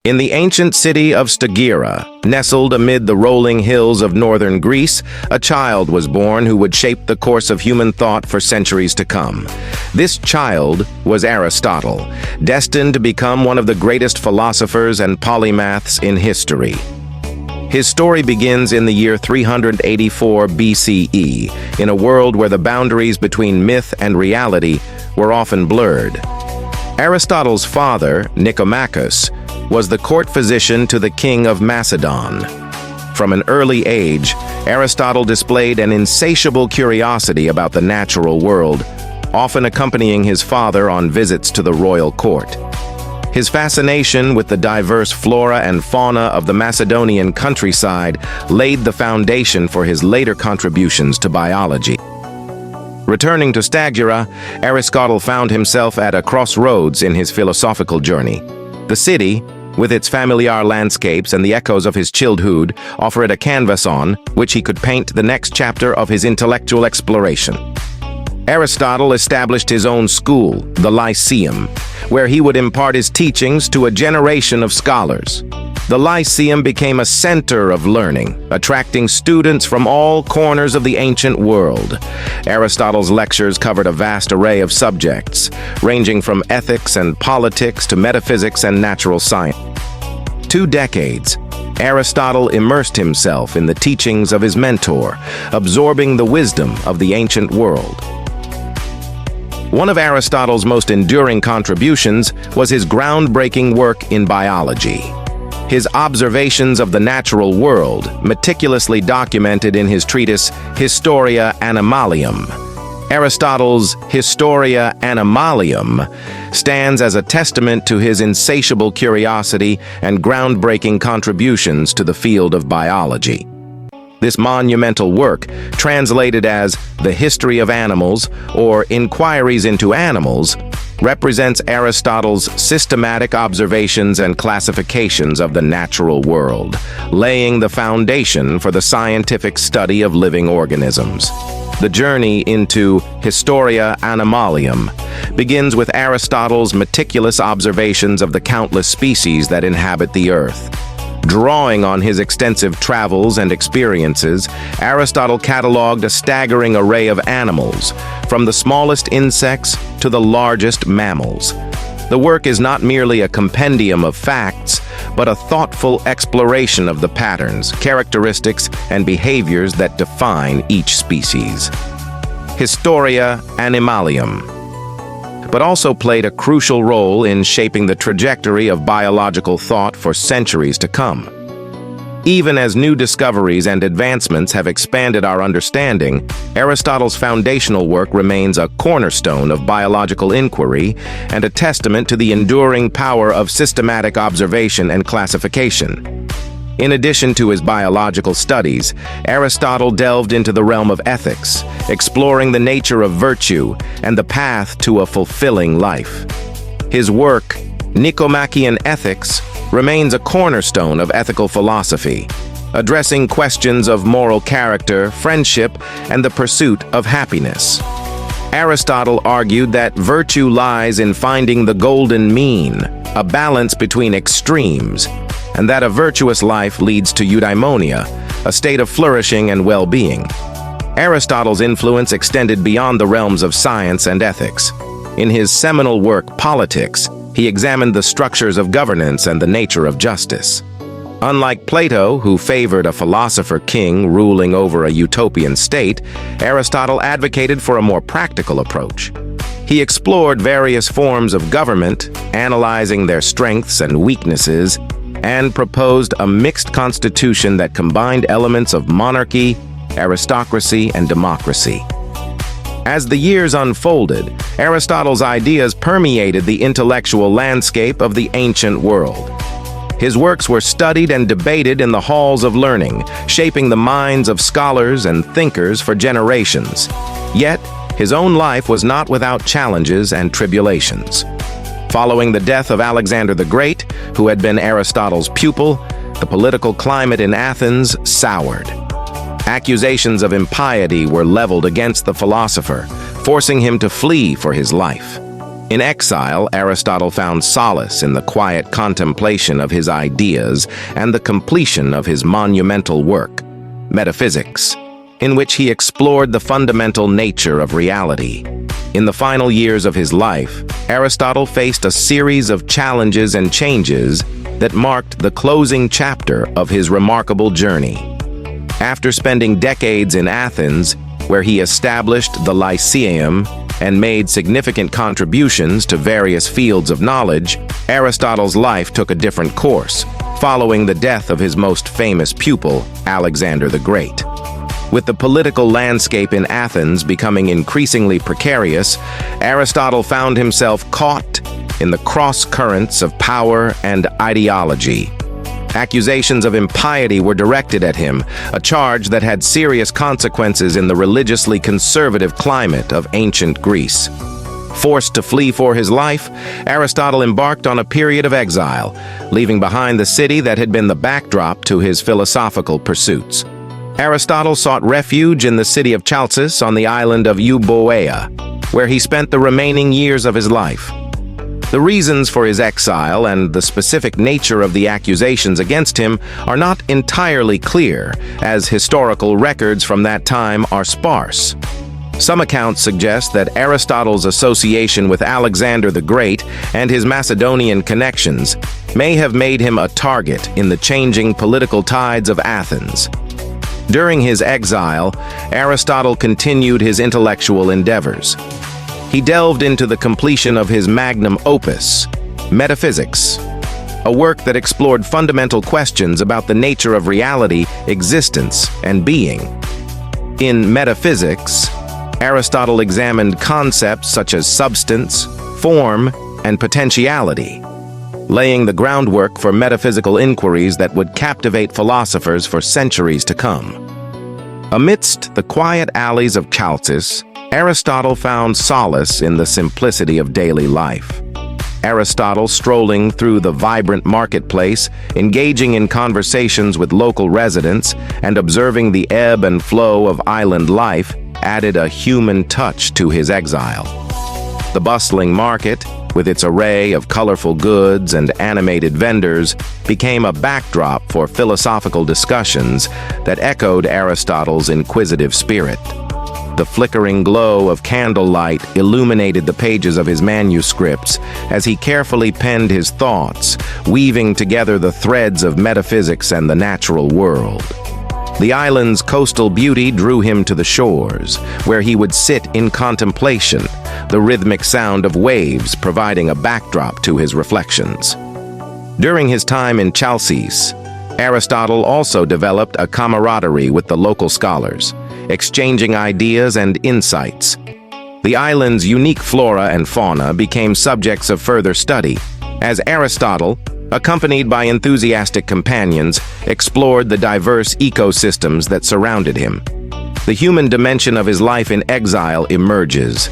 In the ancient city of Stagira, nestled amid the rolling hills of northern Greece, a child was born who would shape the course of human thought for centuries to come. This child was Aristotle, destined to become one of the greatest philosophers and polymaths in history. His story begins in the year 384 BCE, in a world where the boundaries between myth and reality were often blurred. Aristotle's father, Nicomachus, was the court physician to the king of Macedon. From an early age, Aristotle displayed an insatiable curiosity about the natural world, often accompanying his father on visits to the royal court. His fascination with the diverse flora and fauna of the Macedonian countryside laid the foundation for his later contributions to biology. Returning to Stagira, Aristotle found himself at a crossroads in his philosophical journey. The city, with its familiar landscapes and the echoes of his childhood, offered a canvas on which he could paint the next chapter of his intellectual exploration. Aristotle established his own school, the Lyceum, where he would impart his teachings to a generation of scholars. The Lyceum became a center of learning, attracting students from all corners of the ancient world. Aristotle's lectures covered a vast array of subjects, ranging from ethics and politics to metaphysics and natural science. 2 decades, Aristotle immersed himself in the teachings of his mentor, absorbing the wisdom of the ancient world. One of Aristotle's most enduring contributions was his groundbreaking work in biology. His observations of the natural world, meticulously documented in his treatise Historia Animalium. Aristotle's Historia Animalium stands as a testament to his insatiable curiosity and groundbreaking contributions to the field of biology. This monumental work, translated as The History of Animals or Inquiries into Animals, represents Aristotle's systematic observations and classifications of the natural world, laying the foundation for the scientific study of living organisms. The journey into Historia Animalium begins with Aristotle's meticulous observations of the countless species that inhabit the earth. Drawing on his extensive travels and experiences, Aristotle cataloged a staggering array of animals, from the smallest insects to the largest mammals. The work is not merely a compendium of facts, but a thoughtful exploration of the patterns, characteristics, and behaviors that define each species. Historia Animalium, but also played a crucial role in shaping the trajectory of biological thought for centuries to come. Even as new discoveries and advancements have expanded our understanding, Aristotle's foundational work remains a cornerstone of biological inquiry and a testament to the enduring power of systematic observation and classification. In addition to his biological studies, Aristotle delved into the realm of ethics, exploring the nature of virtue and the path to a fulfilling life. His work, Nicomachean Ethics, remains a cornerstone of ethical philosophy, addressing questions of moral character, friendship, and the pursuit of happiness. Aristotle argued that virtue lies in finding the golden mean, a balance between extremes, and that a virtuous life leads to eudaimonia, a state of flourishing and well-being. Aristotle's influence extended beyond the realms of science and ethics. In his seminal work, Politics, he examined the structures of governance and the nature of justice. Unlike Plato, who favored a philosopher king ruling over a utopian state, Aristotle advocated for a more practical approach. He explored various forms of government, analyzing their strengths and weaknesses, and proposed a mixed constitution that combined elements of monarchy, aristocracy, and democracy. As the years unfolded, Aristotle's ideas permeated the intellectual landscape of the ancient world. His works were studied and debated in the halls of learning, shaping the minds of scholars and thinkers for generations. Yet, his own life was not without challenges and tribulations. Following the death of Alexander the Great, who had been Aristotle's pupil, the political climate in Athens soured. Accusations of impiety were leveled against the philosopher, forcing him to flee for his life. In exile, Aristotle found solace in the quiet contemplation of his ideas and the completion of his monumental work, Metaphysics, in which he explored the fundamental nature of reality. In the final years of his life, Aristotle faced a series of challenges and changes that marked the closing chapter of his remarkable journey. After spending decades in Athens, where he established the Lyceum and made significant contributions to various fields of knowledge, Aristotle's life took a different course, following the death of his most famous pupil, Alexander the Great. With the political landscape in Athens becoming increasingly precarious, Aristotle found himself caught in the cross-currents of power and ideology. Accusations of impiety were directed at him, a charge that had serious consequences in the religiously conservative climate of ancient Greece. Forced to flee for his life, Aristotle embarked on a period of exile, leaving behind the city that had been the backdrop to his philosophical pursuits. Aristotle sought refuge in the city of Chalcis on the island of Euboea, where he spent the remaining years of his life. The reasons for his exile and the specific nature of the accusations against him are not entirely clear, as historical records from that time are sparse. Some accounts suggest that Aristotle's association with Alexander the Great and his Macedonian connections may have made him a target in the changing political tides of Athens. During his exile, Aristotle continued his intellectual endeavors. He delved into the completion of his magnum opus, Metaphysics, a work that explored fundamental questions about the nature of reality, existence, and being. In Metaphysics, Aristotle examined concepts such as substance, form, and potentiality, laying the groundwork for metaphysical inquiries that would captivate philosophers for centuries to come. Amidst the quiet alleys of Chalcis, Aristotle found solace in the simplicity of daily life. Aristotle, strolling through the vibrant marketplace, engaging in conversations with local residents, and observing the ebb and flow of island life, added a human touch to his exile. The bustling market, with its array of colorful goods and animated vendors, became a backdrop for philosophical discussions that echoed Aristotle's inquisitive spirit. The flickering glow of candlelight illuminated the pages of his manuscripts as he carefully penned his thoughts, weaving together the threads of metaphysics and the natural world. The island's coastal beauty drew him to the shores, where he would sit in contemplation, the rhythmic sound of waves providing a backdrop to his reflections. During his time in Chalcis, Aristotle also developed a camaraderie with the local scholars, exchanging ideas and insights. The island's unique flora and fauna became subjects of further study, as Aristotle, accompanied by enthusiastic companions, explored the diverse ecosystems that surrounded him. The human dimension of his life in exile emerges,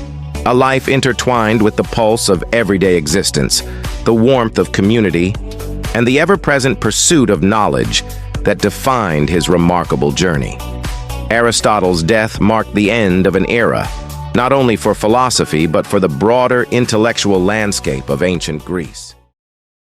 a life intertwined with the pulse of everyday existence, the warmth of community, and the ever-present pursuit of knowledge that defined his remarkable journey. Aristotle's death marked the end of an era, not only for philosophy but for the broader intellectual landscape of ancient Greece.